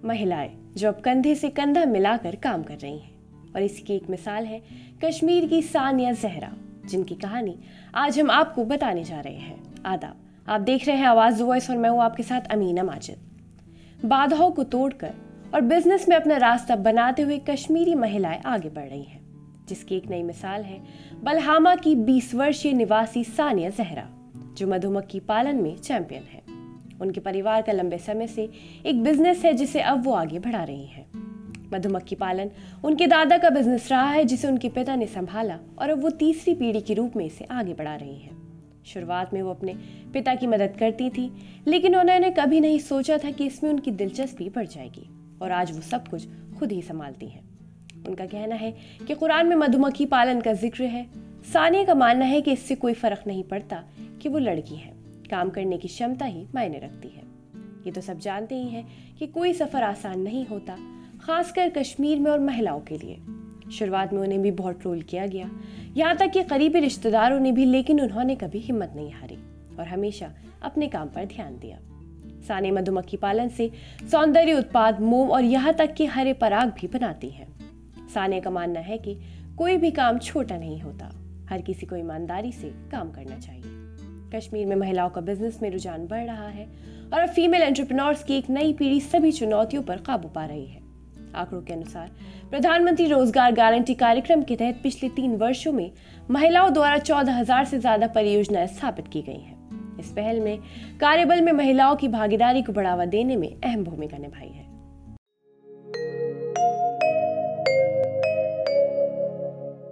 महिलाएं जो अब कंधे से कंधा मिलाकर काम कर रही हैं। और इसकी एक मिसाल है कश्मीर की सानिया जहरा, जिनकी कहानी आज हम आपको बताने जा रहे हैं। आदाब, आप देख रहे हैं आवाज़ वॉइस और मैं हूँ आपके साथ अमीना माजिद। बाधाओं को तोड़कर और बिजनेस में अपना रास्ता बनाते हुए कश्मीरी महिलाएं आगे बढ़ रही हैं, जिसकी एक नई मिसाल है बलहामा की 20 वर्षीय निवासी सानिया जहरा, जो मधुमक्खी पालन में चैंपियन है। उनके परिवार का लंबे समय से एक बिजनेस है जिसे अब वो आगे बढ़ा रही हैं। मधुमक्खी पालन उनके दादा का बिजनेस रहा है जिसे उनके पिता ने संभाला और अब वो तीसरी पीढ़ी के रूप में इसे आगे बढ़ा रही हैं। शुरुआत में वो अपने पिता की मदद करती थी, लेकिन उन्होंने कभी नहीं सोचा था कि इसमें उनकी दिलचस्पी बढ़ जाएगी और आज वो सब कुछ खुद ही संभालती हैं। उनका कहना है कि कुरान में मधुमक्खी पालन का जिक्र है। सानिया का मानना है कि इससे कोई फर्क नहीं पड़ता कि वो लड़की है, काम करने की क्षमता ही मायने रखती है। ये तो सब जानते ही हैं कि कोई सफ़र आसान नहीं होता, खासकर कश्मीर में और महिलाओं के लिए। शुरुआत में उन्हें भी बहुत ट्रोल किया गया, यहाँ तक कि करीबी रिश्तेदारों ने भी, लेकिन उन्होंने कभी हिम्मत नहीं हारी और हमेशा अपने काम पर ध्यान दिया। सानिया मधुमक्खी पालन से सौंदर्य उत्पाद, मोम और यहाँ तक कि हरे पराग भी बनाती हैं। सानिया का मानना है कि कोई भी काम छोटा नहीं होता, हर किसी को ईमानदारी से काम करना चाहिए। कश्मीर में महिलाओं का बिजनेस में रुझान बढ़ रहा है और अब फीमेल एंटरप्रेन्योर्स की एक नई पीढ़ी सभी चुनौतियों पर काबू पा रही है। आंकड़ों के अनुसार प्रधानमंत्री रोजगार गारंटी कार्यक्रम के तहत पिछले 3 वर्षों में महिलाओं द्वारा 14,000 से ज्यादा परियोजनाएं स्थापित की गई हैं। इस पहल में कार्यबल में महिलाओं की भागीदारी को बढ़ावा देने में अहम भूमिका निभाई है।